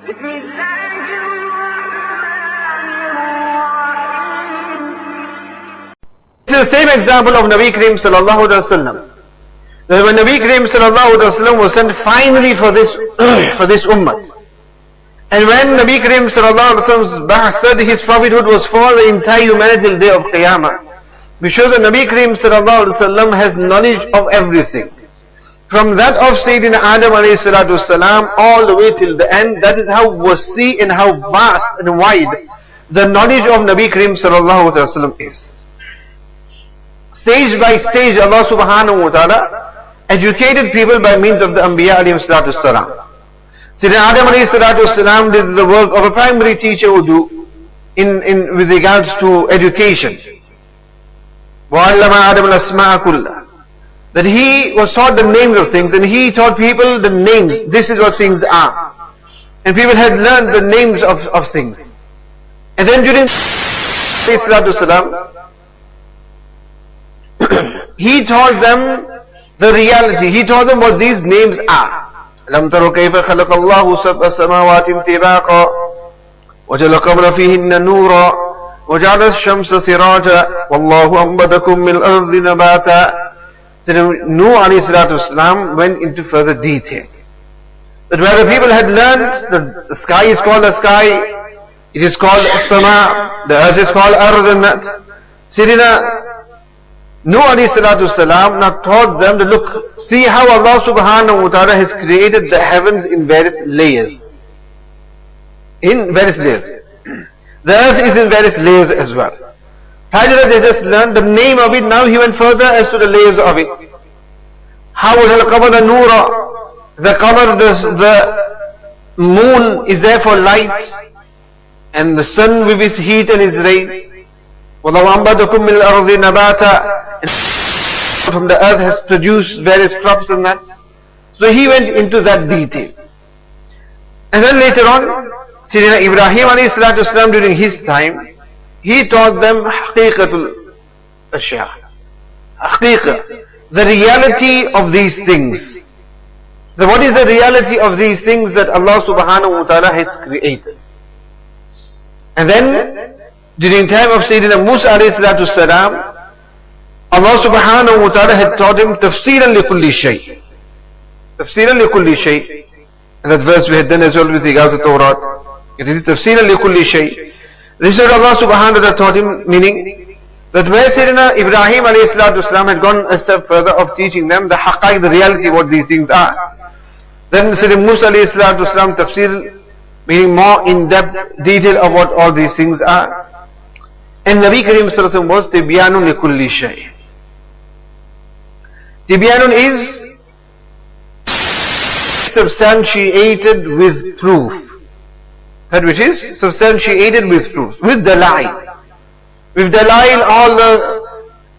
This is the same example of Nabi Kareem sallallahu alaihi wasallam. That when Nabi Kareem sallallahu alaihi wasallam was sent finally for this ummah, and when Nabi Kareem sallallahu alaihi wasallam's ba'ath, his prophethood was for the entire humanity till the day of Qiyamah. We show that Nabi Kareem sallallahu alaihi wasallam has knowledge of everything. From that of Sayyidina Adam alayhi salatu wasalam all the way till the end. That is how wasi and how vast and wide the knowledge of Nabi Kareem sallallahu alaihi wasallam is. Stage by stage, Allah subhanahu wa ta'ala educated people by means of the Anbiya alayhi salatu wasalam. Sayyidina Adam alayhi salatu wasalam did the work of a primary teacher would do with regards to education. وَعَلَّمَ آدَمَ الْأَسْمَاءَ كُلَّهَا. That he was taught the names of things, and he taught people the names. This is what things are. And people had learned the names of things. And then during he taught them the reality. He taught them what these names are. أَلَمْ تَرَوْا كَيْفَ خَلَقَ اللَّهُ سَبْعَ سَمَاوَاتٍ طِبَاقًا وَجَعَلَ الْقَمَرَ فِيهِنَّ نُورًا وَجَعَلَ الشَّمْسَ سِرَاجًا وَاللَّهُ أَنبَتَكُم مِّنَ الْأَرْضِ نَبَاتًا. So Nuh alayhi salatu wasalam went into further detail. That where the people had learned the sky is called the sky, it is called Sama, the earth is called Ard, and that. Sayyidina Nuh alayhi salatu wasalam now taught them to look, see how Allah subhanahu wa ta'ala has created the heavens in various layers. In various layers. The earth is in various layers as well. Prior they just learned the name of it, now he went further as to the layers of it. How was al-qamar noora? The qamar, the moon is there for light, and the sun with his heat and his rays. وَاللَّهُ أَنبَتَكُم مِّنَ الْأَرْضِ نَبَاتًا. From the earth has produced various crops and that. So he went into that detail. And then later on, Sayyidina Ibrahim alayhi salatu wasalam during his time, he taught them haqiqatul ashya, haqiqa, the reality of these things. What is the reality of these things that Allah subhanahu wa ta'ala has created? And then, during the time of Sayyidina Musa alayhi salatu wasalam, Allah subhanahu wa ta'ala had taught him tafseeran li kulli shay. Tafseeran li kulli shay. And that verse we had done as well with regards to Torah. It is tafseeran li kulli shay. This is what Allah subhanahu wa ta'ala taught him, meaning that where Sayyidina Ibrahim alayhi salatu wasalam had gone a step further of teaching them the haqqaiq, the reality of what these things are. Then Sayyidina Musa alayhi salatu wasalam tafsir, meaning more in-depth detail of what all these things are. And Nabi Kareem sallallahu alayhi wa sallam was tibyanun li kulli shay. Tibyanun is substantiated with proof. That which is substantiated with proof, with dalail. With dalail, all the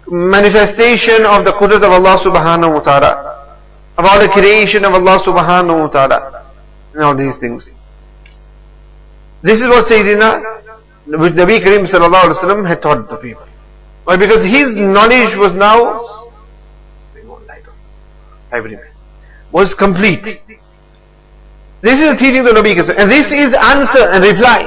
manifestation of the qudrat of Allah subhanahu wa ta'ala, of all the creation of Allah subhanahu wa ta'ala, and all these things. This is what Sayyidina, which Nabi Kareem sallallahu alaihi wasallam had taught the people. Why? Because his knowledge was now, was complete. This is the teaching of Nabi Kareem, and this is answer and reply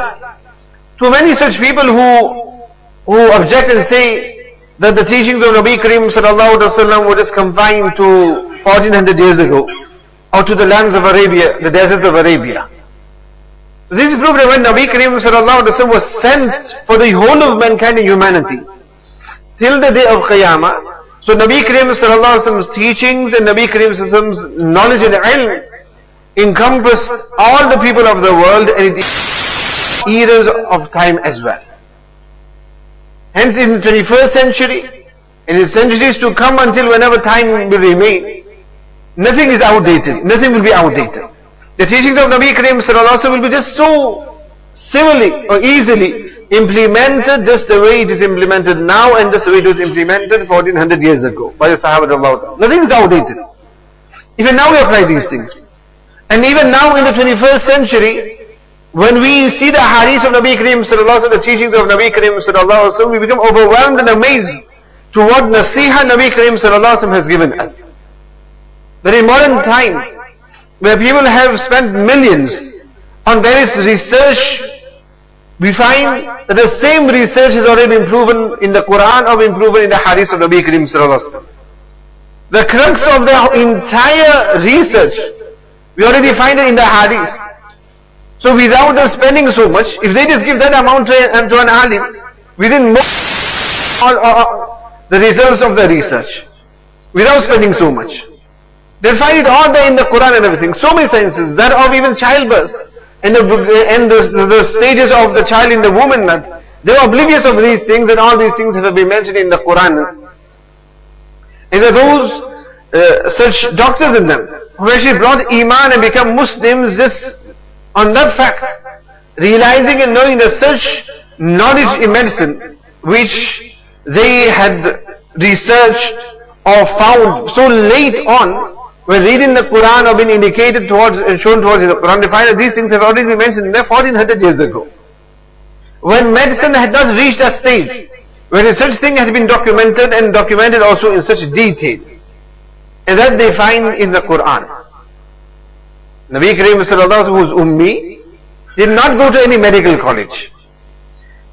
to many such people who object and say that the teachings of Nabi Kareem sallallahu alaihi wasallam were just confined to 1400 years ago, or to the lands of Arabia, the deserts of Arabia. So this is proof that when Nabi Kareem sallallahu alaihi wasallam was sent for the whole of mankind and humanity till the day of Qiyamah, so Nabi Kareem sallallahu alaihi wasallam's teachings and Nabi Kareem sallallahu alaihi wasallam's knowledge and ilm encompassed all the people of the world, and it eras of time as well. Hence in the 21st century, and in centuries to come until whenever time will remain, nothing is outdated, nothing will be outdated. The teachings of Nabi Kareem sallallahu alaihi wasallam will be just so civilly or easily implemented just the way it is implemented now, and just the way it was implemented 1400 years ago by the Sahaba radiallahu ta'ala. Nothing is outdated. Even now we apply these things. And even now in the 21st century, when we see the hadith of Nabi Kareem sallallahu alaihi wasallam, the teachings of Nabi Kareem sallallahu alaihi wasallam, we become overwhelmed and amazed to what nasiha Nabi Kareem sallallahu alaihi wasallam has given us. That in modern times, where people have spent millions on various research, we find that the same research has already been proven in the Quran or been proven in the Hadith of Nabi Karim Sallallahu Alaihi Wasallam. The crux of the entire research, we already find it in the Hadith. So without them spending so much, if they just give that amount to an alim, within the results of the research, without spending so much, they'll find it all there in the Quran and everything. So many sciences, that of even childbirth, and the stages of the child in the woman, that they are oblivious of these things, and all these things have been mentioned in the Quran. And there are those such doctors in them who actually brought Iman and become Muslims just on that fact, realizing and knowing that such knowledge in medicine which they had researched or found so late on, when reading the Quran or been indicated towards and shown towards in the Quran, they find that these things have already been mentioned there 1400 years ago. When medicine had not reached that stage, when such thing has been documented and documented also in such detail, and that they find in the Quran. Nabi Karim Sallallahu Alaihi Wasallam, who was Ummi, did not go to any medical college.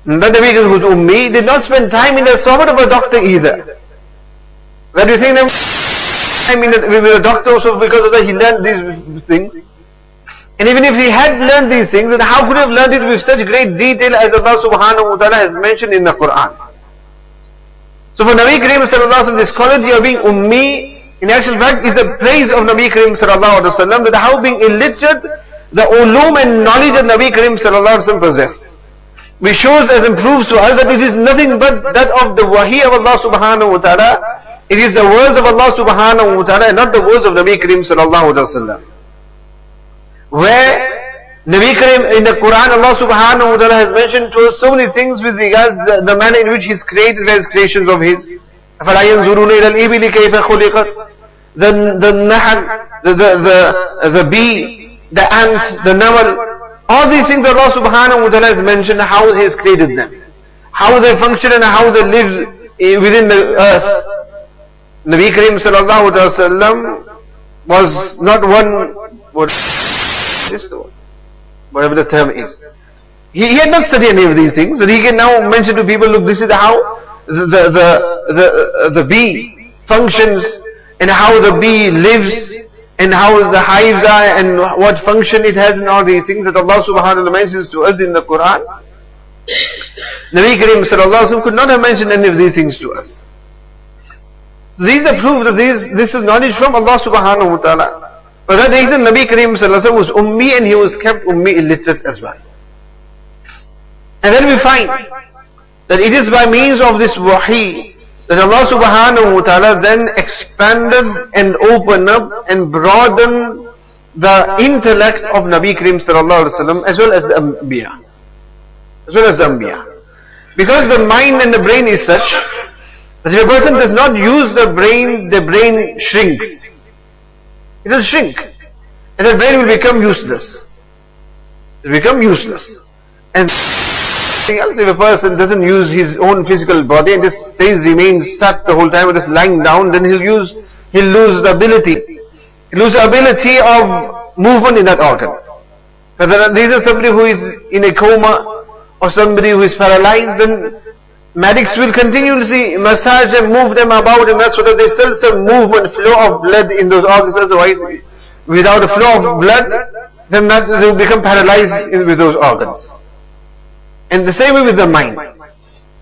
That Nabi Karim, who was Ummi, did not spend time in the sohbah of a doctor either. That you think that with a doctor also, because of that he learned these things. And even if he had learned these things, then how could he have learned it with such great detail as Allah Subhanahu Wa Ta'ala has mentioned in the Quran? So for Nabi Karim Sallallahu Alaihi Wasallam, this quality of being Ummi, in actual fact, is a praise of Nabi Karim Sallallahu Alaihi Wasallam, that how being illiterate, the ulum and knowledge that Nabi Karim Sallallahu Alaihi Wasallam possessed, which shows as and proves to us that it is nothing but that of the wahi of Allah Subhanahu Wa Ta'ala. It is the words of Allah Subhanahu Wa Ta'ala and not the words of Nabi Karim Sallallahu Alaihi Wasallam. Where Nabi Karim in the Quran, Allah Subhanahu Wa Ta'ala has mentioned to us so many things with regards to the manner in which He's created various creations of His. أَفَلَا يَنْظُرُونَ إِلَى الْإِبِلِ كَيْفَ خُلِقَتْ, the nahl, the bee, the ant, the namal, all these things Allah Subhanahu Wa Ta'ala has mentioned how He has created them, how they function and how they live within the earth. Nabi Karim Sallallahu Alaihi Wasallam was not one, whatever the term is. He had not studied any of these things, and he can now mention to people, look, this is how the bee functions, and how the bee lives, and how the hives are, and what function it has, and all these things that Allah Subhanahu Wa Ta'ala mentions to us in the Quran. Nabi Karim Sallallahu Alaihi Wasallam could not have mentioned any of these things to us. These are proof that this is knowledge from Allah Subhanahu Wa Ta'ala. For that reason, Nabi Karim Sallallahu Alaihi Wasallam was Ummi, and he was kept Ummi, illiterate as well. And then we find that it is by means of this wahi that Allah Subhanahu Wa Ta'ala then expanded and opened up and broadened the intellect of Nabi Karim Sallallahu Alaihi Wasallam as well as the Anbiya. As well as the Anbiya. Because the mind and the brain is such that if a person does not use the brain shrinks. It will shrink. And the brain will become useless. It will become useless. And if a person doesn't use his own physical body and just remains sat the whole time or just lying down, then he'll lose the ability. He'll lose the ability of movement in that organ. Because these are somebody who is in a coma or somebody who is paralyzed, then medics will continuously massage them, move them about, and that's so that they still some movement, flow of blood in those organs. Otherwise, without a flow of blood, then that they will become paralyzed with those organs. And the same way with the mind.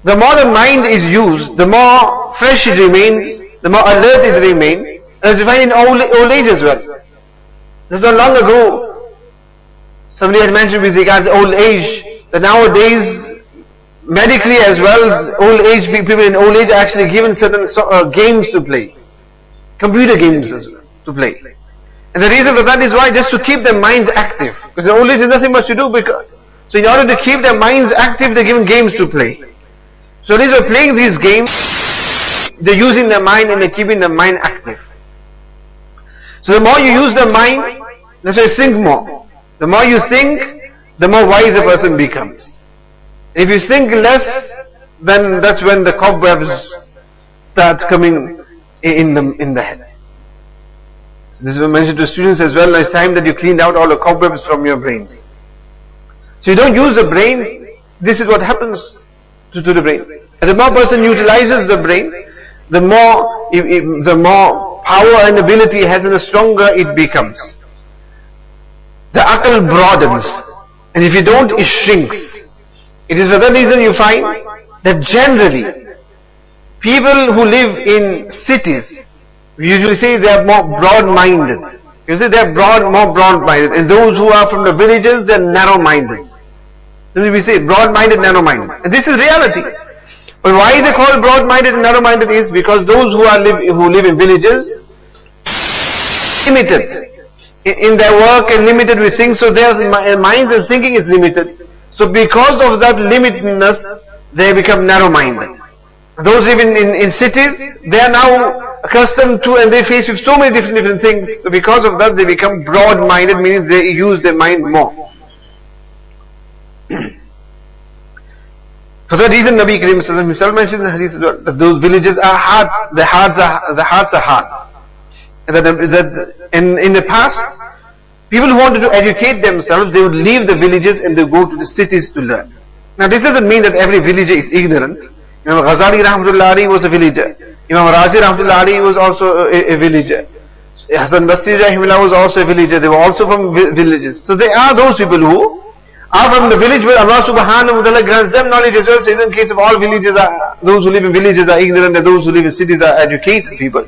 The more the mind is used, the more fresh it remains, the more alert it remains, as we find in old age as well. This not long ago, somebody had mentioned with regards to old age, that nowadays, medically as well, old age people in old age are actually given certain games to play, computer games as well to play. And the reason for that is why? Just to keep their minds active. Because in old age there's nothing much to do. So in order to keep their minds active, they're given games to play. So these are playing these games, they're using their mind and they're keeping their mind active. So the more you use the mind, that's why you think more. The more you think, the more wise a person becomes. If you think less, then that's when the cobwebs start coming in the head. So this is mentioned to students as well. It's time that you cleaned out all the cobwebs from your brain. So you don't use the brain, this is what happens to the brain. And the more person utilizes the brain, the more power and ability it has, and the stronger it becomes. The aql broadens, and if you don't, it shrinks. It is for that reason you find that generally, people who live in cities, we usually say they are more broad-minded. You say they are more broad-minded, and those who are from the villages, they are narrow-minded. So we say broad-minded, narrow-minded. And this is reality. But why they call broad-minded and narrow-minded is because those who live in villages, limited in their work and limited with things, so their minds and thinking is limited. So because of that limitedness, they become narrow-minded. Those living in cities, they are now accustomed to, and they face with so many different things. So because of that, they become broad-minded, meaning they use their mind more. For that reason, Nabi Karim himself mentioned in the hadith that those villages are hard, the hearts are hard. And that in the past, people who wanted to educate themselves, they would leave the villages and they would go to the cities to learn. Now this doesn't mean that every villager is ignorant. Imam Ghazali Rahmatullah Ali was a villager. Imam Razi Rahmatullah Ali was also a villager. Hasan Basri Rahimullah was also a villager. They were also from villages. So there are those people who are from the village where Allah subhanahu wa ta'ala grants them knowledge as well. So in case of all villages, those who live in villages are ignorant and those who live in cities are educated people.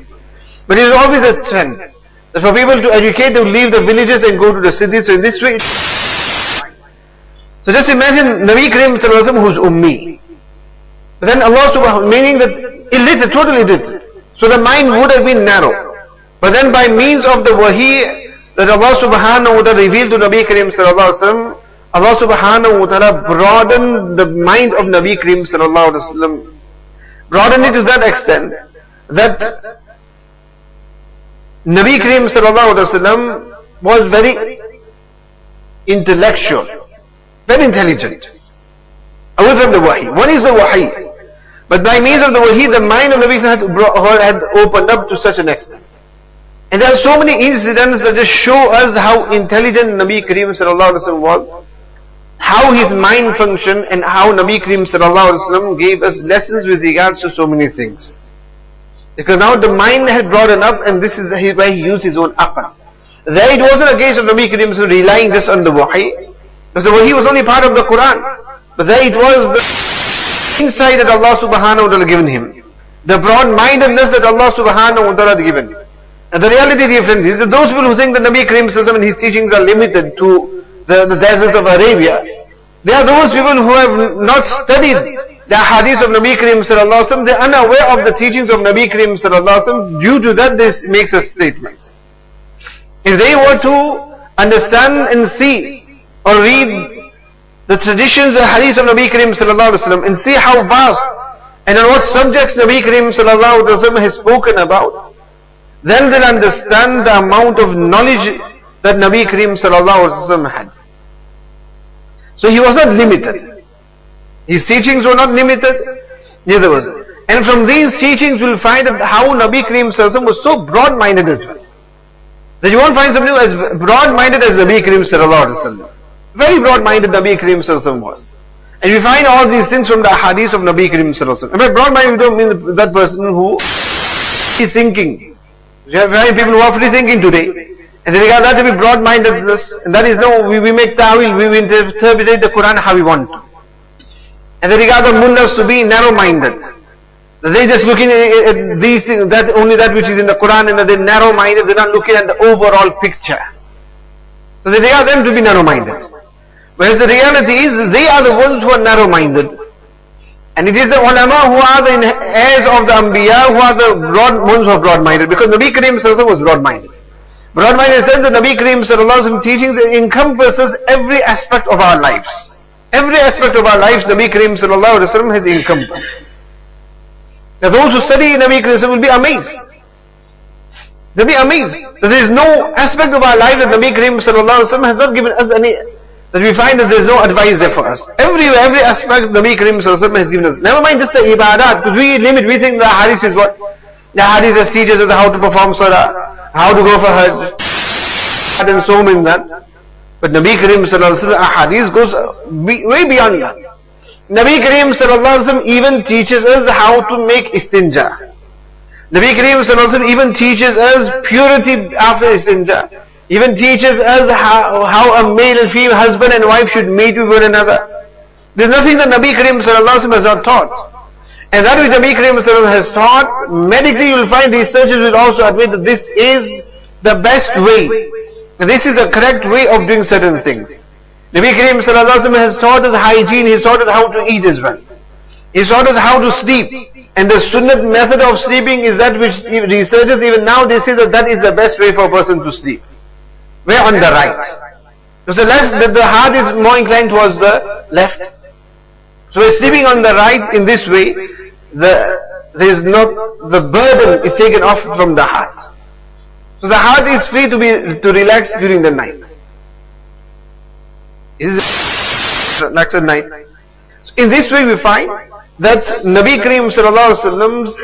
But it is always a trend that for people to educate, they will leave the villages and go to the cities. So in this way, so just imagine Nabi Karim who's ummi. But then Allah subhanahu, meaning that illiterate, totally illiterate. So the mind would have been narrow. But then by means of the wahi that Allah subhanahu wa ta'ala revealed to Nabi Karim sallallahu alaihi wasallam, Allah subhanahu wa ta'ala broadened the mind of Nabi Karim sallallahu alaihi wasallam, broadened it to that extent that Nabi Karim sallallahu alaihi wasallam was very intellectual, very intelligent, away from the wahi. One is the wahi, but by means of the wahi, the mind of Nabi Karim had opened up to such an extent. And there are so many incidents that just show us how intelligent Nabi Karim sallallahu alaihi wasallam was, how his mind functioned, and how Nabi Karim sallallahu alaihi wasallam gave us lessons with regards to so many things. Because now the mind had broadened up, and this is why he used his own aql. There it wasn't a case of Nabi Karim relying just on the wahi, because the wahi was only part of the Quran. But there it was the insight that Allah subhanahu wa ta'ala given him, the broad-mindedness that Allah subhanahu wa ta'ala had given him. And the reality, dear friends, is that those people who think that Nabi Karim and his teachings are limited to the deserts of Arabia, they are those people who have not studied the hadith of Nabi Karim sallallahu alaihi wasallam. They are unaware of the teachings of Nabi Karim sallallahu alaihi wasallam. Due to that, this makes a statement. If they were to understand and see or read the traditions and hadith of Nabi Karim sallallahu alaihi wasallam and see how vast and on what subjects Nabi Karim sallallahu alaihi wasallam has spoken about, then they'll understand the amount of knowledge that Nabi Karim sallallahu alaihi wasallam had. So he was not limited. His teachings were not limited, neither was it. And from these teachings we'll find that how Nabi Karim sallallahu alaihi wasallam was so broad-minded as well. That you won't find somebody as broad-minded as Nabi Karim sallallahu alaihi wasallam. Very broad-minded Nabi Karim sallallahu alaihi wasallam was. And we find all these things from the hadith of Nabi Karim sallallahu alaihi wasallam. And by broad-minded we don't mean that person who is thinking. We have people who are free thinking today. And they regard that to be broad-mindedness. And that is no, we make ta'wil, we interpret the Quran how we want to. And they regard the mullahs to be narrow-minded. They're just looking at these things, that only that which is in the Quran, and that they're narrow-minded, they're not looking at the overall picture. So they regard them to be narrow-minded. Whereas the reality is, they are the ones who are narrow-minded. And it is the ulama who are the heirs of the anbiya, who are the ones who are broad-minded. Because Nabi Karim sallallahu was broad-minded. Broad-minded says that Nabi Karim sallallahu teachings encompasses every aspect of our lives. Every aspect of our lives, Nabi Karim sallallahu has encompassed. Now those who study Nabi Karim will be amazed. They'll be amazed that there is no aspect of our life that Nabi Karim sallallahu has not given us any, that we find that there is no advice there for us. Every aspect Nabi Karim sallallahu has given us. Never mind just the ibadat, because we think the hadith is what? The hadith teaches us how to perform salah, how to go for hajj, and so many that. But Nabi Kareem sallallahu alaihi wasallam, hadith goes way beyond that. Nabi Kareem sallallahu alaihi wasallam even teaches us how to make istinja. Nabi Kareem sallallahu alaihi wasallam even teaches us purity after istinja. Even teaches us how a male and female husband and wife should meet with one another. There's nothing that Nabi Kareem sallallahu alaihi wasallam has not taught. And that which Nabi Kareem sallallahu alaihi wasallam has taught, medically you will find researchers will also admit that this is the best way. This is the correct way of doing certain things. Nabi Kareem sallallahu alaihi wasallam has taught us hygiene, He's taught us how to eat as well. He's taught us how to sleep. And the sunnah method of sleeping is that which researchers even now they say that is the best way for a person to sleep. Where on the right. So the heart is more inclined towards the left. So we're sleeping on the right in this way, the burden is taken off from the heart. So the heart is free to relax during the night. Relax at night. So in this way we find that Nabi Kareem sallallahu alaihi wasallam's,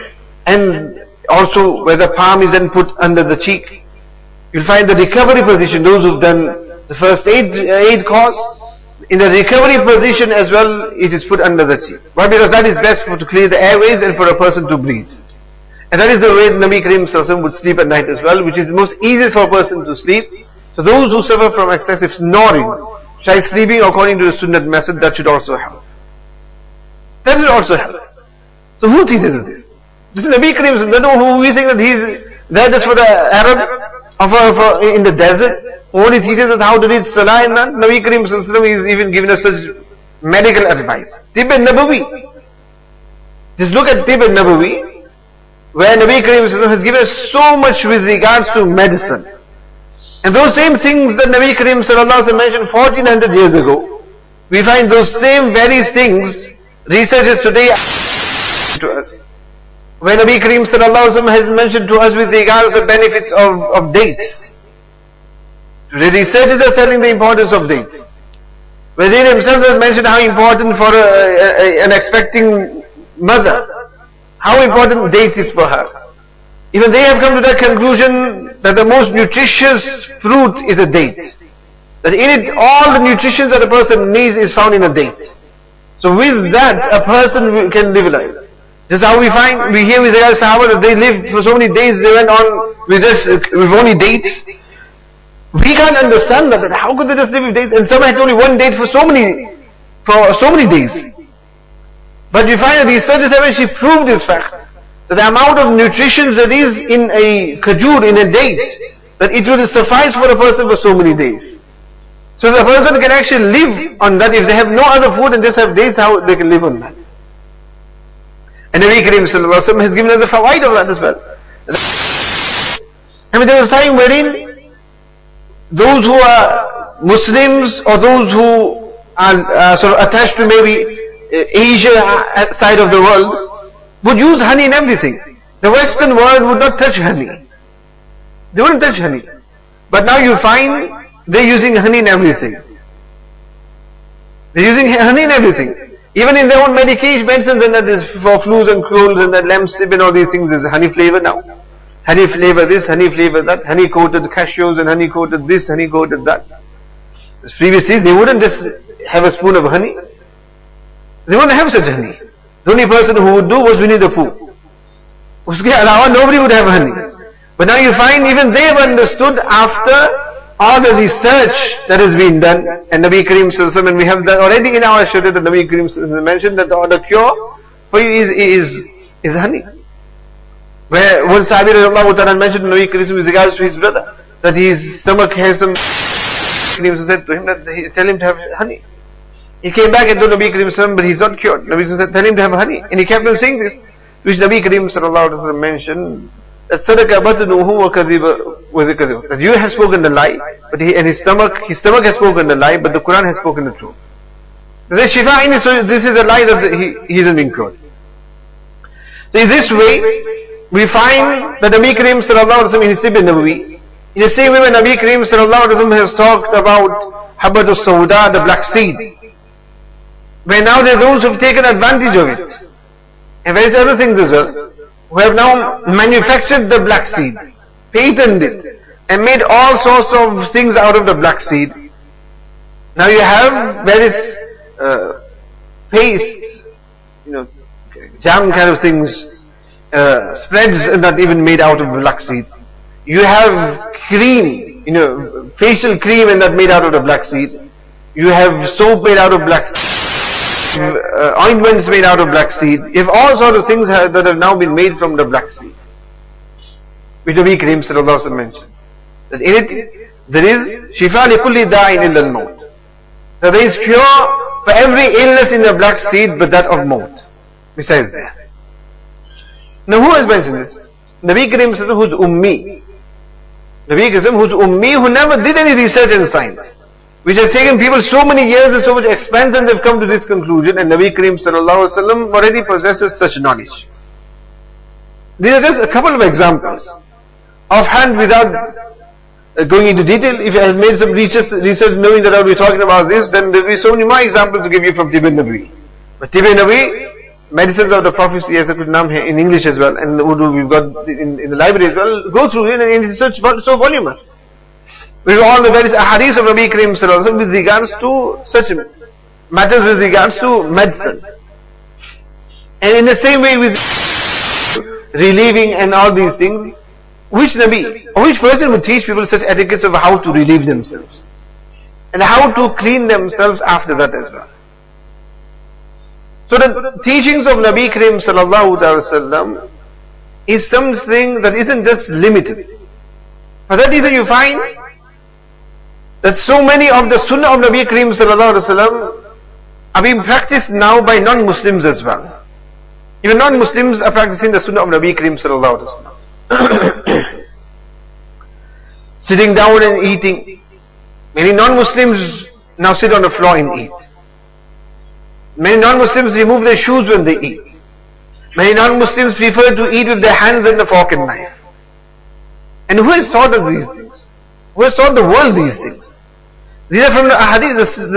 and also where the palm is then put under the cheek, you'll find the recovery position, those who've done the first aid course, in the recovery position as well, it is put under the cheek. Why? Because that is best to clear the airways and for a person to breathe. And that is the way Nabi Kareem sallallahu alaihi wasallam would sleep at night as well, which is most easiest for a person to sleep. So those who suffer from excessive snoring, try sleeping according to the sunnah method, that should also help. That should also help. So who teaches us this? This is Nabi Kareem sallallahu alaihi wasallam. Who we think that he's there just for the Arabs in the desert, who only teaches us how to read Salah and none. Nabi Kareem sallallahu alaihi wasallam is even given us such medical advice. Tib al-Nabawi. Just look at Tib al-Nabawi, where Nabi Kareem sallallahu alaihi wasallam has given us so much with regards to medicine. And those same things that Nabi Kareem sallallahu alaihi wasallam mentioned 1400 years ago, we find those same very things researchers today to us. Where Nabi Kareem sallallahu alaihi wasallam has mentioned to us with regards to the benefits of dates. The researchers are telling the importance of dates. Where they themselves have mentioned how important for an expecting mother, how important date is for her. Even they have come to that conclusion that the most nutritious fruit is a date. That in it all the nutrition that a person needs is found in a date. So with that a person can live a life. Just how we hear with the Sahaba that they lived for so many days, they went on with only dates. We can't understand that. How could they just live with dates? And some had only one date for so many days. But we find that the researchers have actually proved this fact, that the amount of nutrition that is in a khajur, in a date, that it will suffice for a person for so many days. So the person can actually live on that. If they have no other food and just have dates, how they can live on that. And Nabi Kareem sallallahu alaihi wasallam has given us the fawaid of that as well. I mean, there was a time wherein those who are Muslims or those who are sort of attached to maybe Asia side of the world would use honey in everything. The Western world would not touch honey. They wouldn't touch honey. But now you find they're using honey in everything. They're using honey in everything. Even in their own medication medicines, and that is for flus and colds and that lamsib and all these things, is honey flavor now. Honey flavor this, honey flavor that, honey coated cashews and honey coated this, honey coated that. Previously they wouldn't just have a spoon of honey. They wouldn't have such honey. The only person who would do was Winnie the Pooh. Uske alawa nobody would have honey. But now you find even they have understood after all the research that has been done, and Nabi Kareem sallallahu alaihi wasallam, and we have that already in our Sharia that Nabi Kareem sallallahu alaihi wasallam mentioned that the cure for you is honey. Where one Sahabi radiallahu ta'ala mentioned to Nabi Kareem with regards to his brother, that his stomach has some, Kareem said to him that tell him to have honey. He came back and told Nabi Kareem sallallahu alaihi wasallam, but he's not cured. Nabi said, tell him to have honey. And he kept on saying this, which Nabi Kareem sallallahu alaihi wasallam mentioned, that sadaka batnuhu wa kadhiba wa kadhib. That you have spoken the lie, but his stomach has spoken the lie, but the Quran has spoken the truth. This shifa in so this is a lie that he isn't being cured. So in this way, we find that Nabi Kareem sallallahu alaihi wasallam in his Tib al-Nabawi, in the same way when Nabi Kareem sallallahu alaihi wasallam has talked about Habbat al-Sawda, the black seed, where now there are those who have taken advantage of it, and various other things as well, who have now manufactured the black seed, patented it, and made all sorts of things out of the black seed. Now you have various pastes, jam kind of things, spreads not even made out of black seed. You have cream, facial cream and not made out of the black seed. You have soap made out of black seed. Ointments made out of black seed. You have all sorts of things that have now been made from the black seed. Which the Nabi Kareem sallallahu alaihi wasallam mentions. That in it, there is shifa li kulli da'in illa al-maut. That there is cure for every illness in the black seed but that of maut. Besides that. Now who has mentioned this? Nabi Kareem sallallahu alaihi wasallam, who's ummi. Nabi Kareem who's ummi, who never did any research in science. Which has taken people so many years and so much expense, and they've come to this conclusion, and Nabi Kareem sallallahu alaihi wasallam already possesses such knowledge. These are just a couple of examples. Offhand, without going into detail, if I had made some research knowing that I will be talking about this, then there will be so many more examples to give you from Tibbi Nabi. But Tibbi Nabi, Medicines of the Prophecy, as I put naam here in English as well, and Urdu we've got in the library as well, go through it, and it's so voluminous. With all the various ahadith of Nabi Kareem sallallahu alaihi wasallam with regards to such matters, with regards to medicine. And in the same way with relieving and all these things, which Nabi, or which person would teach people such etiquettes of how to relieve themselves? And how to clean themselves after that as well. So the teachings of Nabi Kareem sallallahu alaihi wasallam is something that isn't just limited. For that reason you find that so many of the sunnah of Nabi Kareem sallallahu alaihi wasallam are being practiced now by non-Muslims as well. Even non-Muslims are practicing the sunnah of Nabi Kareem sallallahu alaihi wasallam. Sitting down and eating. Many non-Muslims now sit on the floor and eat. Many non-Muslims remove their shoes when they eat. Many non-Muslims prefer to eat with their hands and the fork and knife. And who has taught us these things? Who has taught the world these things? These are from the ahadith,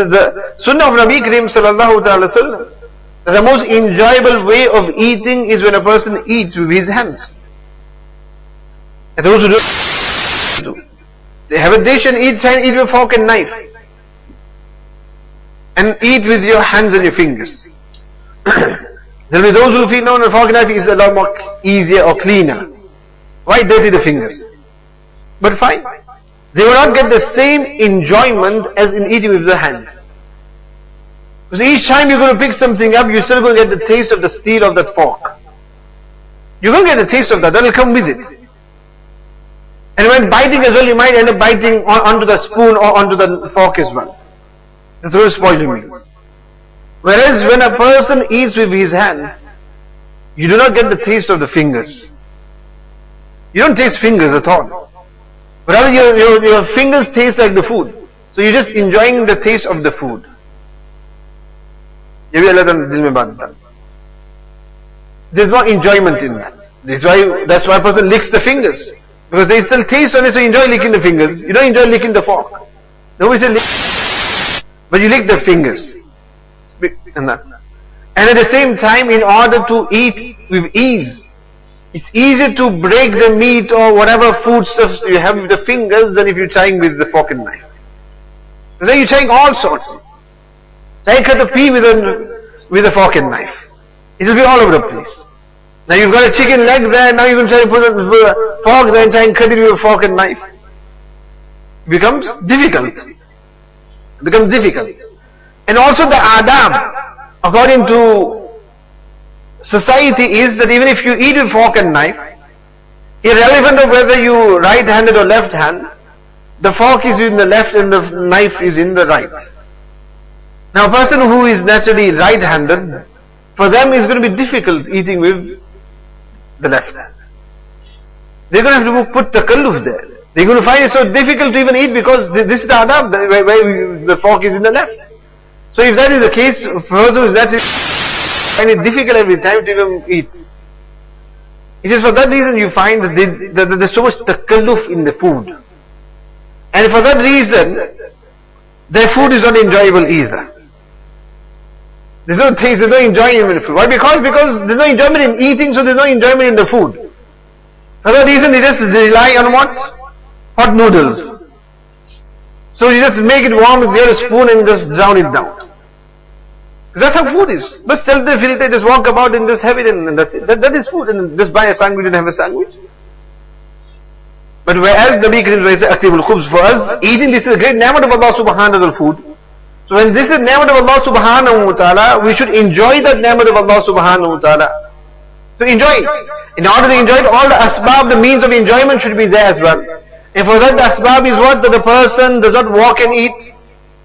the sunnah of Nabi Kareem sallallahu alaihi wasallam. The most enjoyable way of eating is when a person eats with his hands. And those who do, they have a dish and eat with fork and knife. And eat with your hands and your fingers. There will be those who feel no, fork and knife is a lot more easier or cleaner. Why dirty the fingers? But fine. They will not get the same enjoyment as in eating with the hands. Because each time you're going to pick something up, you're still going to get the taste of the steel of that fork. You're going to get the taste of that, that will come with it. And when biting as well, you might end up biting onto the spoon or onto the fork as well. That's what spoiling means. Whereas when a person eats with his hands, you do not get the taste of the fingers. You don't taste fingers at all. But rather your fingers taste like the food. So you're just enjoying the taste of the food. There's no enjoyment in that. That's why a person licks the fingers. Because there is still taste on it, so you enjoy licking the fingers. You don't enjoy licking the fork. Nobody says lick, but you lick the fingers. And at the same time, in order to eat with ease, it's easier to break the meat or whatever foodstuffs you have with the fingers than if you're trying with the fork and knife. So then you're trying all sorts. Try to cut a pea with a fork and knife. It will be all over the place. Now you've got a chicken leg there, now you're going to try to put a fork there and try and cut it with a fork and knife. It becomes difficult. And also the adab, according to society, is that even if you eat with fork and knife, irrelevant of whether you right-handed or left-hand, the fork is in the left and the knife is in the right. Now a person who is naturally right-handed, for them it's going to be difficult eating with the left hand. They're going to have to put takalluf there. They're going to find it so difficult to even eat because this is the adab, where the fork is in the left. So if that is the case, for a person who is naturally find it difficult every time to even eat. It is for that reason you find that there's so much takalluf in the food. And for that reason, their food is not enjoyable either. There's no taste, there's no enjoyment in food. Why? Because there's no enjoyment in eating, so there's no enjoyment in the food. For that reason, they just rely on what? Hot noodles. So you just make it warm, get a spoon and just drown it down. Because that's how food is. But still they filter, just walk about and just have it and that's it. That is food. And just buy a sandwich and have a sandwich. But whereas Nabi Karim says, Akrimul Khubz, for us, eating this is a great ni'mat of Allah subhanahu wa ta'ala food. So when this is ni'mat of Allah subhanahu wa ta'ala, we should enjoy that ni'mat of Allah subhanahu wa ta'ala. So enjoy it. In order to enjoy it, all the asbab, the means of enjoyment should be there as well. And for that, the asbab is what? That the person does not walk and eat,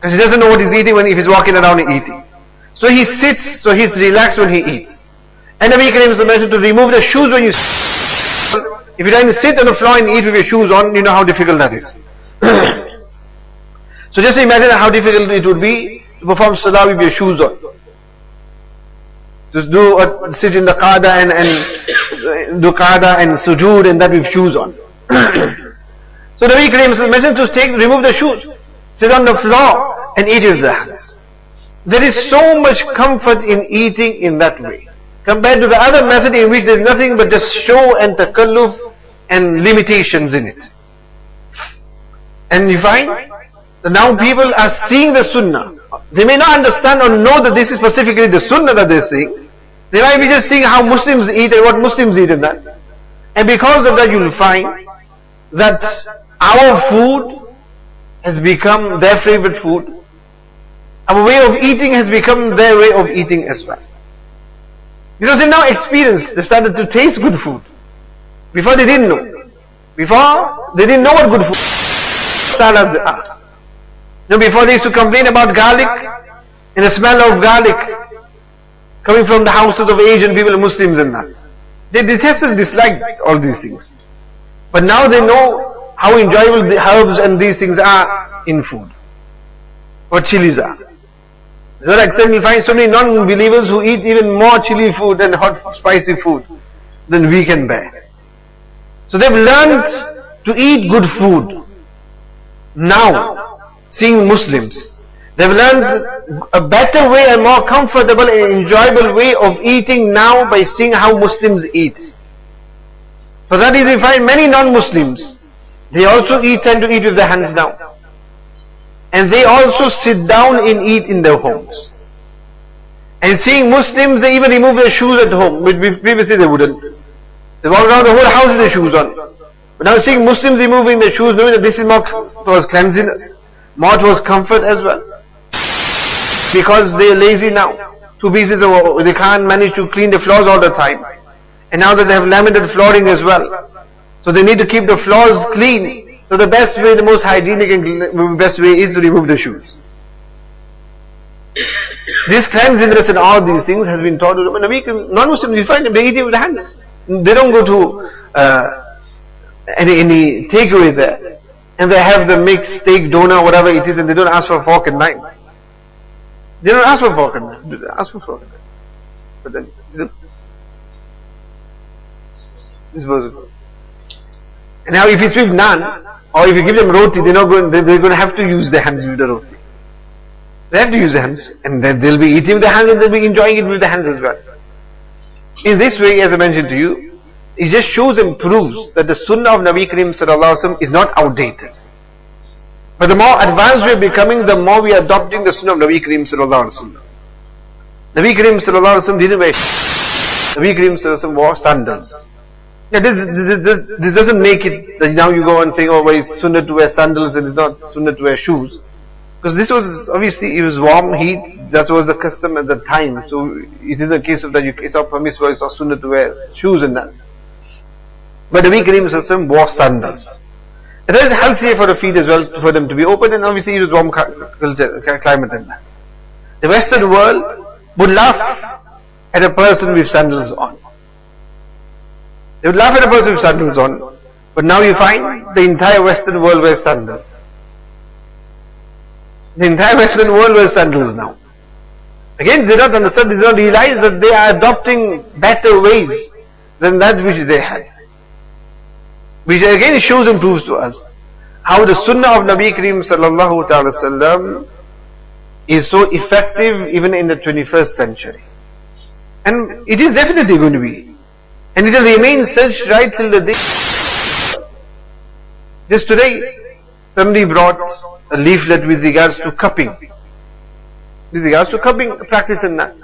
because he doesn't know what he's eating if he's walking around and eating. So he sits, so he's relaxed when he eats. And Nabi Karim is mentioned to remove the shoes when you sit. If you're trying to sit on the floor and eat with your shoes on, you know how difficult that is. So just imagine how difficult it would be to perform salah with your shoes on. Just sit in the qada and do qada and sujood and that with shoes on. So Nabi Karim is mentioned to remove the shoes, sit on the floor and eat with the hands. There is so much comfort in eating in that way, compared to the other method in which there is nothing but just show and takalluf and limitations in it. And you find that now people are seeing the sunnah. They may not understand or know that this is specifically the sunnah that they are seeing. They might be just seeing how Muslims eat and what Muslims eat in that. And because of that you will find that our food has become their favorite food. Our way of eating has become their way of eating as well. Because they now experience, they started to taste good food. Before they didn't know. Before they didn't know what good food salads are. Before they used to complain about garlic and the smell of garlic coming from the houses of Asian people and Muslims and that. They detested and disliked all these things. But now they know how enjoyable the herbs and these things are in food. What chilies are. To that extent we find so many non-believers who eat even more chili food and hot spicy food than we can bear. So they've learned to eat good food. Now, seeing Muslims, they've learned a better way and more comfortable and enjoyable way of eating now by seeing how Muslims eat. For that reason we find many non-Muslims, they also tend to eat with their hands now. And they also sit down and eat in their homes. And seeing Muslims, they even remove their shoes at home, which previously they wouldn't. They walk around the whole house with their shoes on. But now seeing Muslims removing their shoes, knowing that this is more towards cleanliness, more towards comfort as well. Because they are lazy now. Two pieces of, they can't manage to clean the floors all the time. And now that they have laminated flooring as well. So they need to keep the floors clean. So the best way, the most hygienic and best way is to remove the shoes. This cleanliness and all these things has been taught to them. And non-Muslims, you find them, they eat it with the hands. They don't go to any takeaway there. And they have the mixed steak, doner, whatever it is, and they don't ask for a fork and knife. They don't ask for a fork and knife. They ask for a fork and knife. But then, disposable. And now if it's with naan, or if you give them roti, they're going to have to use their hands with the roti. They have to use their hands, and then they'll be eating with their hands and they'll be enjoying it with their hands as well. In this way, as I mentioned to you, it just shows and proves that the sunnah of Nabi Karim sallallahu alaihi wasallam is not outdated. But the more advanced we are becoming, the more we are adopting the sunnah of Nabi Karim sallallahu alaihi wasallam. Nabi Karim sallallahu alaihi wasallam didn't wear Nabi Karim sallallahu alaihi wasallam wore sandals. Yeah, this doesn't make it that now you go and say, oh, well, it's sunnah to wear sandals and it's not sunnah to wear shoes. Because this was, obviously, it was warm, heat, that was the custom at the time. So it is a case of that it's not permissible, it's not sunnah to wear shoes and that. But Nabi Karim sallallahu alaihi wasallam wore sandals. And that is healthier for the feet as well, for them to be open, and obviously it was warm climate and that. The Western world would laugh at a person with sandals on. They would laugh at a person with sandals on. But now you find the entire Western world wears sandals. The entire Western world wears sandals now. Again, they don't understand, they don't realize that they are adopting better ways than that which they had. Which again shows and proves to us how the sunnah of Nabi Karim sallallahu ta'ala sallam is so effective even in the 21st century. And it is definitely going to be. And it will remain such right till the day. Just today, somebody brought a leaflet with regards to cupping. With regards to cupping, practice in that.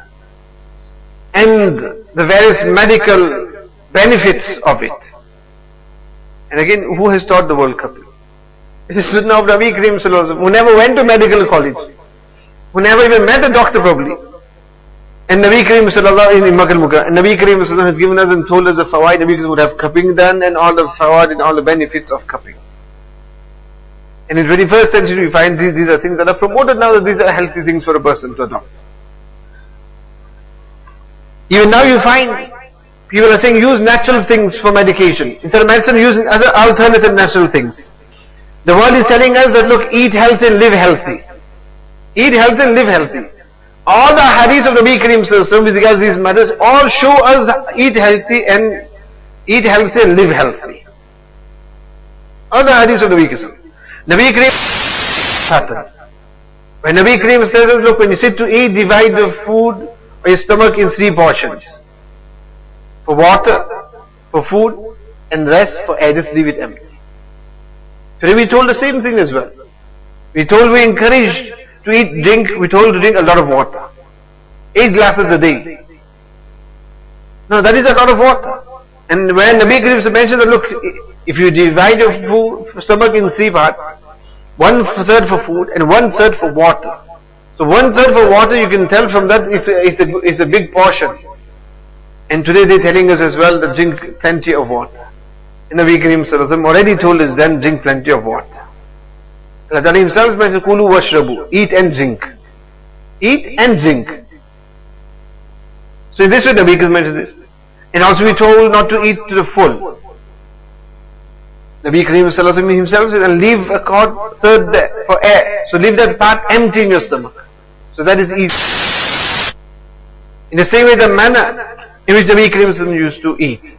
And the various medical benefits of it. And again, who has taught the world cupping? It is Sunnah of Nabi Kareem Sallallahu Alaihi Wasallam, who never went to medical college, who never even met a doctor probably. And Nabi Kareem Sallallahu Alaihi Wasallam, and Nabi Kareem Sallallahu Alaihi Wasallam has given us and told us the fawaid. Nabi Kareem would have cupping done and all the fawaid and all the benefits of cupping. And in 21st century we find these are things that are promoted now, that these are healthy things for a person to adopt. Even now you find people are saying use natural things for medication. Instead of medicine, use other alternative natural things. The world is telling us that look, eat healthy and live healthy. Eat healthy and live healthy. All the hadiths of Nabi Kareem Sallallahu with regards to these matters all show us eat healthy and live healthy. All the hadiths of Nabi Kareem. Nabi Kareem pattern. When Nabi Kareem says, look, when you sit to eat, divide the food or your stomach in 3 portions. For water, for food, and rest for air, just leave it empty. Today we told the same thing as well. We encouraged to eat, drink, we told to drink a lot of water. 8 glasses a day. No, that is a lot of water. And when Nabi Kareem mentioned that, look, if you divide your food, stomach in 3 parts, 1/3 for food and 1/3 for water. So 1/3 for water, you can tell from that it's a big portion. And today they're telling us as well that drink plenty of water. And Nabi Kareem Sallallahu Alaihi Wasallam already told us then drink plenty of water. Allah himself mentioned Kulu washrabu, eat and drink. Eat and drink. So in this way Nabi Kareem mentioned this. And also we told not to eat to the full. Nabi Kareem Sallallahu Alaihi Wasallam himself said, and leave a third there for air. So leave that part empty in your stomach. So that is easy. In the same way, the manner in which Nabi Kareem Sallallahu Alaihi Wasallam used to eat.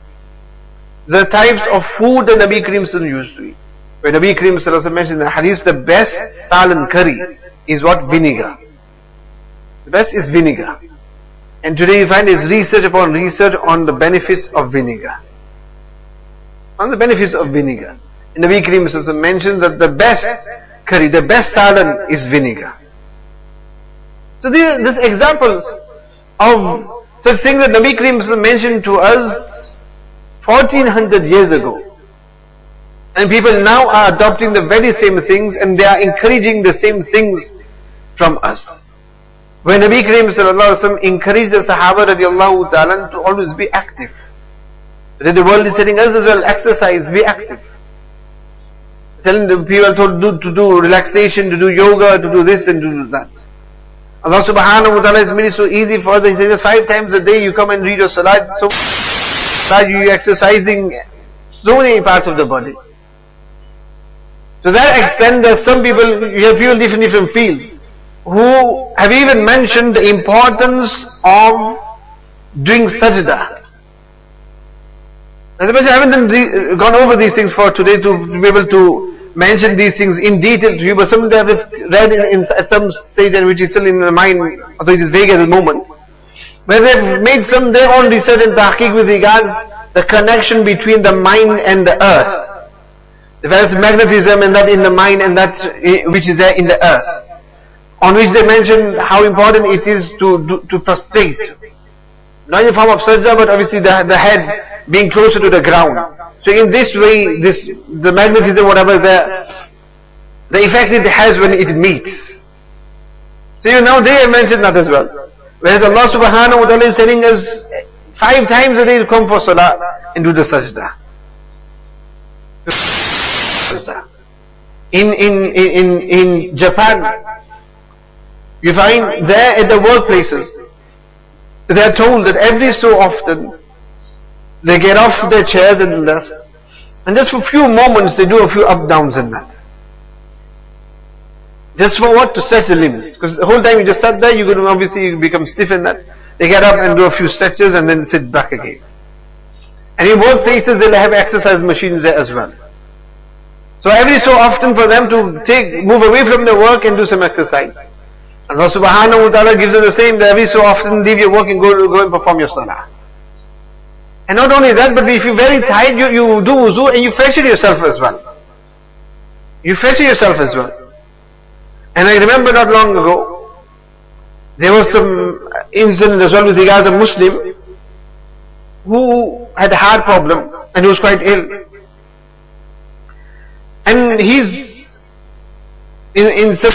The types of food that Nabi Kareem Sallallahu Alaihi Wasallam used to eat. When Nabi Kareem Sallallahu Alaihi Wasallam mentioned in the hadith, the best salan curry is what? Vinegar. The best is vinegar. And today you find is research upon research on the benefits of vinegar. On the benefits of vinegar. And Nabi Kareem Sallallahu Alaihi Wasallam mentions that the best curry, the best salan is vinegar. So these examples of such things that Nabi Kareem Sallallahu Alaihi Wasallam mentioned to us 1400 years ago. And people now are adopting the very same things and they are encouraging the same things from us. When Nabi Kareem Sallallahu Alaihi Wasallam encouraged the Sahaba radiallahu ta'ala to always be active. Today the world is telling us as well, exercise, be active. Telling the people to do relaxation, to do yoga, to do this and to do that. Allah subhanahu wa ta'ala has made it so easy for us. He says 5 times a day you come and read your salat. So you exercising so many parts of the body. To that extent, there are some people, you have people in different fields, who have even mentioned the importance of doing sajda. As I haven't gone over these things for today to be able to mention these things in detail to you, but some of them is read at some stage and which is still in the mind, although it is vague at the moment, where they've made their own research and tahqiq with regards the connection between the mind and the earth. There is magnetism and that in the mind and that which is there in the earth. On which they mention how important it is to prostrate. Not in the form of sajda, but obviously the head being closer to the ground. So in this way, the magnetism, whatever the effect it has when it meets. So now they have mentioned that as well. Whereas Allah subhanahu wa ta'ala is telling us 5 times a day to come for salah and do the sajda. In Japan, you find there at the workplaces, they are told that every so often they get off their chairs and desks, and just for a few moments they do a few up downs in that. Just for what? To stretch the limbs. Because the whole time you just sat there, you're going to obviously become stiff in that. They get up and do a few stretches and then sit back again. And in workplaces they'll have exercise machines there as well. So every so often for them to move away from their work and do some exercise. Allah subhanahu wa ta'ala gives us the same, that every so often leave your work and go and perform your salah. And not only that, but if you're very tired, you do wuzu and you freshen yourself as well. You freshen yourself as well. And I remember not long ago, there was some incident as well with regards a Muslim who had a heart problem and he was quite ill. And he's in some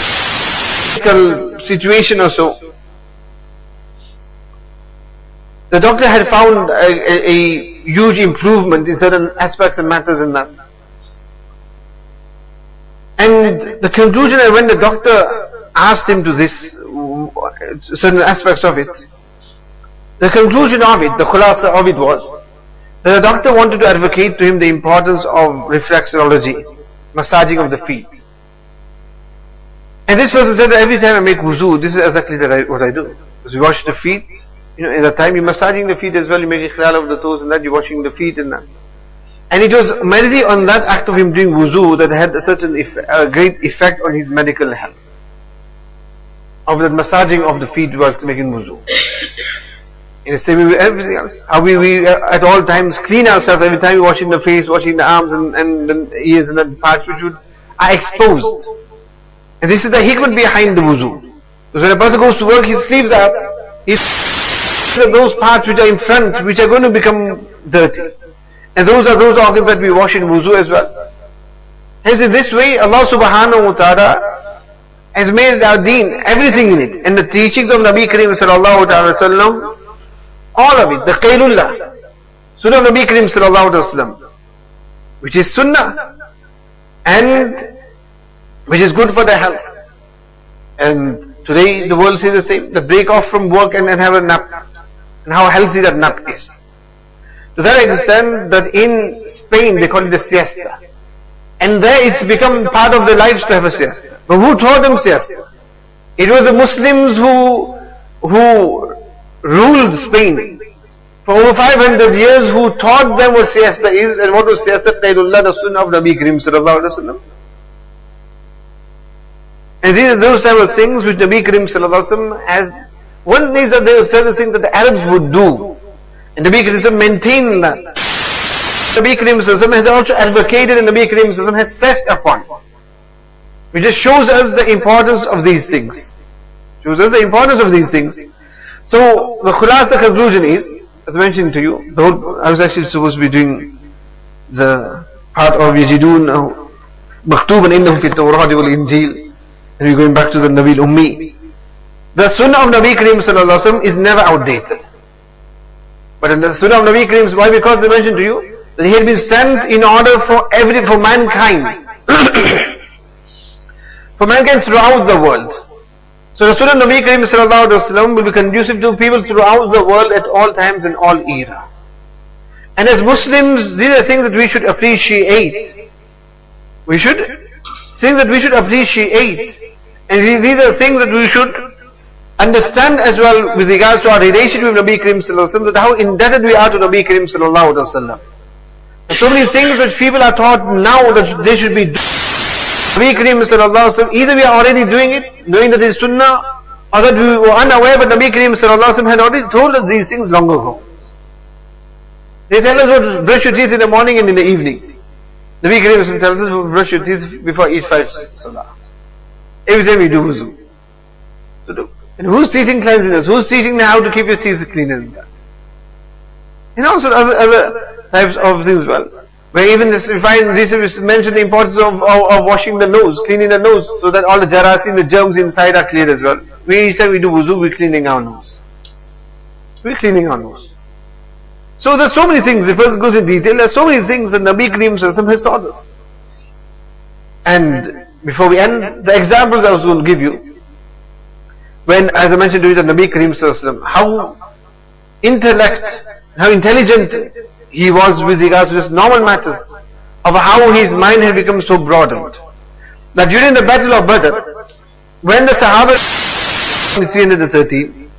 medical situation or so. The doctor had found a huge improvement in certain aspects and matters in that. And the conclusion, when the doctor asked him to this, certain aspects of it, the conclusion of it, the khulasa of it was, that the doctor wanted to advocate to him the importance of reflexology, massaging of the feet. And this person said that every time I make wuzu, this is exactly what I do. Because you wash the feet, in the time you're massaging the feet as well, you make khilal of the toes and that, you're washing the feet and that. And it was merely on that act of him doing wuzu that had a certain great effect on his medical health. Of that massaging of the feet whilst making wuzu. In the same way with everything else. How we at all times clean ourselves every time we're washing the face, washing the arms and the ears and the parts which are exposed. And this is the hikmah behind the wuzu. Because when a person goes to work, he sleeps up, those parts which are in front, which are going to become dirty. And those are those organs that we wash in wuzu as well. Hence in this way, Allah subhanahu wa ta'ala has made our deen, everything in it. And the teachings of Nabi Kareem sallallahu alayhi wa sallam, all of it, the qaylullah, sunnah of Nabi Kareem sallallahu alayhi wa sallam, which is sunnah, and which is good for the health. And today the world sees the same, the break off from work and have a nap. And how healthy that nap is. To that extent that in Spain they call it the siesta. And there it's become part of their lives to have a siesta. But who taught them siesta? It was the Muslims who ruled Spain for over 500 years, who taught them what siesta is and what was siesta, qaylullah, the sunnah of Nabi Kareem sallallahu alayhi wa sallam. And these are those type of things which Nabi Kareem sallallahu alayhi wa sallam has. One is that there are certain things that the Arabs would do, and Nabi Kareem maintained that. Nabi Kareem has also advocated and Nabi Kareem has stressed upon, which just shows us the importance of these things. Shows us the importance of these things. So the khulasa conclusion is, as I mentioned to you, I was actually supposed to be doing the part of Yajidun Maktuban Innahum fi Tawrati wal Injil, and we're going back to the Nabi Ummi. The sunnah of Nabi Kareem sallallahu alaihi wasallam is never outdated. But in the sunnah of Nabi Kareem, why? Because I mentioned to you that he had been sent in order for mankind, for mankind throughout the world. So the sunnah of Nabi Kareem sallallahu alaihi wasallam will be conducive to people throughout the world at all times and all era. And as Muslims, these are things that we should appreciate. Things that we should appreciate. And these are things that we should understand as well with regards to our relationship with Nabi Kareem sallallahu alaihi wasallam, that how indebted we are to Nabi Kareem sallallahu alaihi wasallam. So many things which people are taught now that they should be doing. Nabi Kareem sallallahu alaihi wasallam, either we are already doing it, knowing that it is sunnah, or that we were unaware, but Nabi Kareem sallallahu alaihi wasallam had already told us these things long ago. They tell us what brush your teeth in the morning and in the evening. Nabi Kareem sallallahu alaihi wasallam tells us brush your teeth before each 5 salah. Every time we do wuzu. So do. And who's teaching cleanliness? Who's teaching how to keep your teeth clean and that? And also other types of things as well. Where even this, we find this mentioned the importance of washing the nose, cleaning the nose, so that all the jarasim, the germs inside are cleared as well. Each time we do wuzu, we're cleaning our nose. We're cleaning our nose. So there's so many things, if a person goes in detail, there's so many things that Nabi Kareem has taught us. And before we end, the examples I was going to give you, when, as I mentioned to you, that Nabi Kareem sallallahu alaihi wasallam, how intelligent he was with regards to just normal matters, of how his mind had become so broadened. That during the battle of Badr, when the Sahaba 313,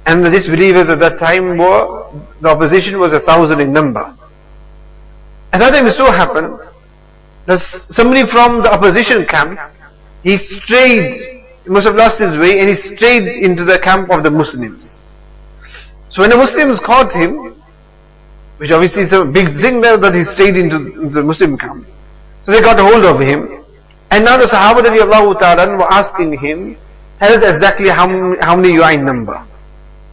and the disbelievers at that time were, the opposition was 1,000 in number. At that time it so happened that somebody from the opposition camp, he strayed, he must have lost his way, and he strayed into the camp of the Muslims. So when the Muslims caught him, which obviously is a big thing there that he strayed into the Muslim camp, so they got a hold of him, And now the Sahaba radiallahu ta'ala were asking him, tell us exactly how many you are in number.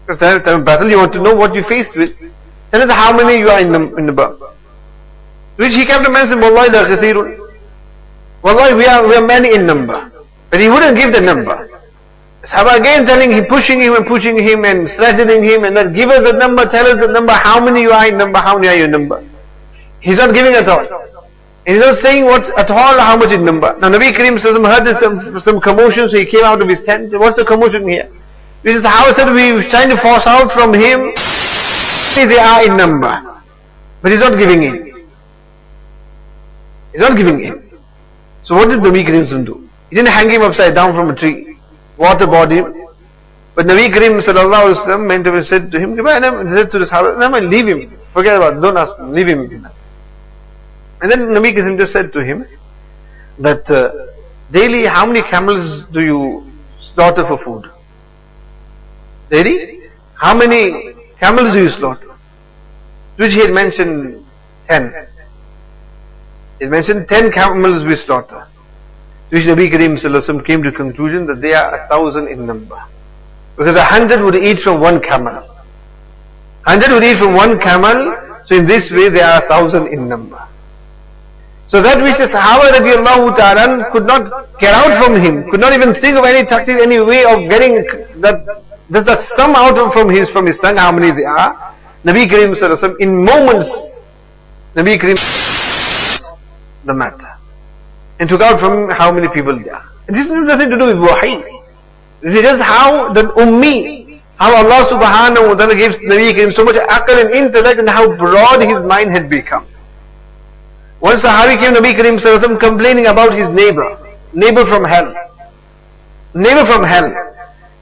Because time of battle you want to know what you faced with. Tell us how many you are in number. Which he kept on mentioning, Wallahi la kathirun. Wallahi we are many in number. But he wouldn't give the number. Sahaba again telling him, pushing him and threatening him, and then give us the number, tell us the number, how many you are in number, how many are you in number. He's not giving at all. And he's not saying what at all how much in number. Now Nabi Kareem heard some commotion, so he came out of his tent. What's the commotion here? Which is how said we were trying to force out from him, they are in number. But he's not giving in. He's not giving in. So what did Nabi Kareem do? He didn't hang him upside down from a tree, waterboard him. But Nabi Kareem sallallahu alaihi wasallam meant to have said to him, he said to the Sahaba, no, leave him. Forget about it. Don't ask him. Leave him. And then Nabi Kareem just said to him that daily how many camels do you slaughter for food? Daily? How many camels do you slaughter? Which he had mentioned 10. He had mentioned 10 camels we slaughter. Which Nabi Kareem sallallahu alaihi wasallam came to the conclusion that they are 1,000 in number. Because 100 would eat from one camel. 100 would eat from one camel, so in this way they are 1,000 in number. So that which the Sahaba radiallahu ta'ala could not get out from him, could not even think of any tactic, any way of getting that sum out from his tongue, how many they are. Nabi Kareem sallallahu alaihi wasallam, in moments, Nabi Kareem the matter. And took out from him how many people there are. And this has nothing to do with wahi. This is just how the ummi, how Allah subhanahu wa ta'ala gives Nabi Kareem so much aql and intellect, and how broad his mind had become. One Sahabi came to Nabi Kareem sallallahu alaihi wasallam complaining about his neighbor from hell. Neighbor from hell.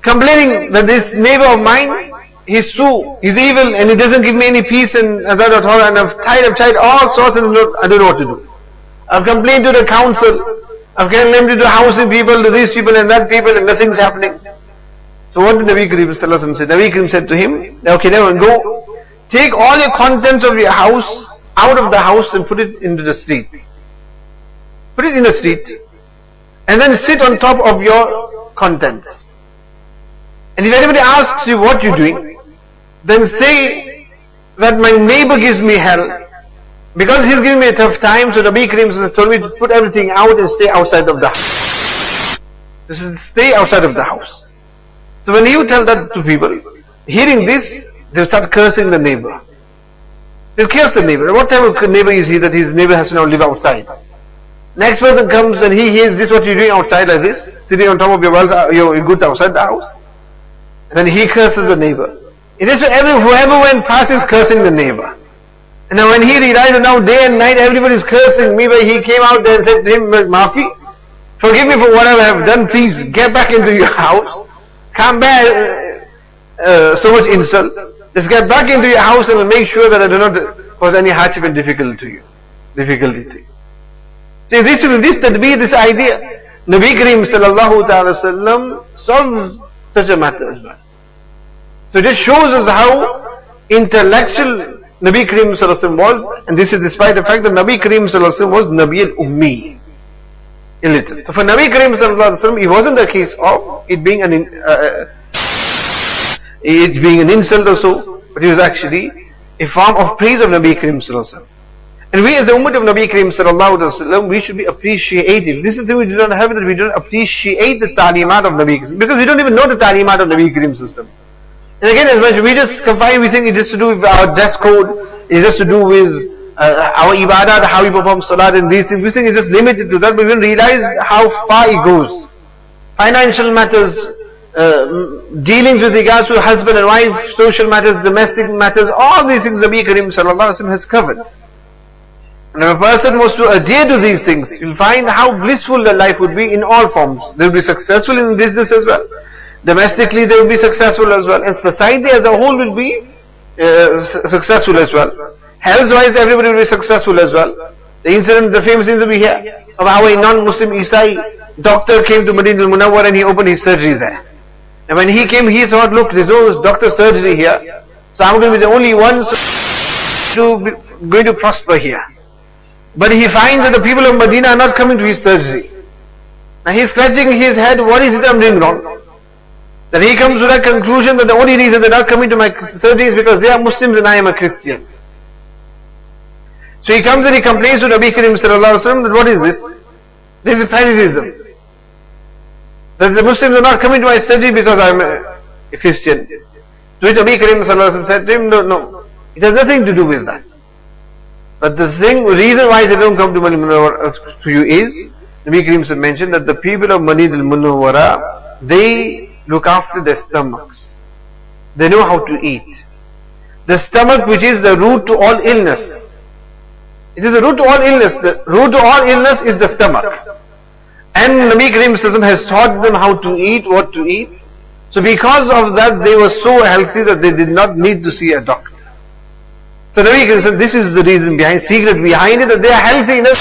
Complaining that this neighbor of mine, he's evil and he doesn't give me any peace and that at all, and I've tried all sorts and I don't know what to do. I've complained to the council, I've complained to the housing people, to these people and that people, and nothing's happening. So what did Nabi Kareem sallallahu alaihi wasallam say? Nabi Kareem said to him, okay, now go, take all your contents of your house out of the house and put it into the street. Put it in the street. And then sit on top of your contents. And if anybody asks you what you're doing, then say that my neighbor gives me hell. Because he's giving me a tough time, so Nabi Kareem has told me to put everything out and stay outside of the house. This is stay outside of the house. So when you tell that to people, hearing this, they'll start cursing the neighbor. They'll curse the neighbor. What type of neighbor is he that his neighbor has to now live outside? Next person comes and he hears this, what you're doing outside like this, sitting on top of your goods outside the house. And then he curses the neighbor. It is whoever went past is cursing the neighbor. And now when he realized that now day and night everybody is cursing me, but he came out there and said to him, Mafi, forgive me for what I have done, please get back into your house. Can't bear so much insult. Just get back into your house and make sure that I do not cause any hardship and difficulty to you. See, this tadbir, this idea, Nabi Kareem sallallahu ta'ala sallam solves such a matter as well. So it just shows us how intellectual Nabi Kareem sallallahu alaihi wasallam was, and this is despite the fact that Nabi Kareem sallallahu alaihi wasallam was Nabi al-Ummi, illiterate. So for Nabi Kareem sallallahu alaihi wasallam, it wasn't a case of it being an insult or so, but it was actually a form of praise of Nabi Kareem sallallahu alaihi wasallam. And we as the ummah of Nabi Kareem sallallahu alaihi wasallam, we should be appreciative. This is the thing we do not have, that we don't appreciate the ta'limat of Nabi Kareem, because we don't even know the ta'limat of Nabi Kareem system. And again, as much we just confine, we think it's just to do with our dress code, it's just to do with our ibadat, how we perform salat and these things. We think it's just limited to that, but we don't realize how far it goes. Financial matters, dealings with regards to husband and wife, social matters, domestic matters, all these things Nabi Kareem sallallahu alaihi wasallam has covered. And if a person was to adhere to these things, you'll find how blissful their life would be in all forms. They will be successful in business as well. Domestically they will be successful as well. And society as a whole will be successful as well. Health-wise everybody will be successful as well. The incident, the famous incident we hear of how a non-Muslim Isai doctor came to Madinah al-Munawwar and he opened his surgery there. And when he came, he thought, look, there's no doctor surgery here, so I'm going to be the only one going to prosper here. But he finds that the people of Medina are not coming to his surgery. Now he is scratching his head, what is it I'm doing wrong? Then he comes to that conclusion that the only reason they're not coming to my surgery is because they are Muslims and I am a Christian. So he comes and he complains to Nabi Karim sallallahu alaihi wasallam that what is this? This is Phariseeism. That the Muslims are not coming to my surgery because I am a Christian. To which Nabi Karim sallallahu alaihi wasallam said to him, no, it has nothing to do with that. But the reason why they don't come to you is, Nabi Karim mentioned that the people of Madinah al-Munawwara, they look after their stomachs. They know how to eat. The stomach, which is the root to all illness. It is the root to all illness. The root to all illness is the stomach. And Nabi Karim has taught them how to eat, what to eat. So because of that, they were so healthy that they did not need to see a doctor. So Nabi Karim said, this is the reason behind, secret behind it, that they are healthy enough.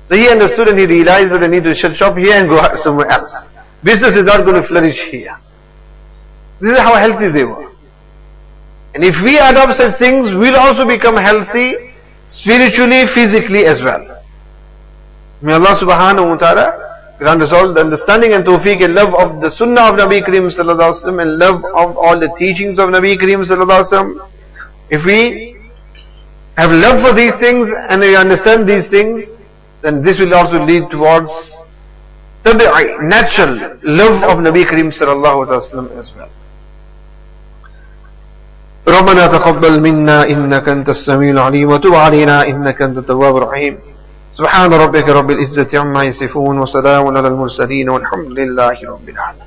So he understood and he realized that they need to shut shop here and go somewhere else. Business is not going to flourish here. This is how healthy they were. And if we adopt such things, we'll also become healthy spiritually, physically as well. May Allah subhanahu wa ta'ala grant us all the understanding and tawfiq and love of the sunnah of Nabi Karim sallallahu alaihi wasallam and love of all the teachings of Nabi Karim sallallahu alaihi wasallam. If we have love for these things and we understand these things, then this will also lead towards tabi'i, natural love of Nabi Karim sallallahu alaihi wasallam as well. ربنا تقبل منا إنك أنت السميع العليم وتب علينا إنك أنت التواب الرحيم سبحان ربك رب العزة عما يصفون وسلام على المرسلين والحمد لله رب العالمين.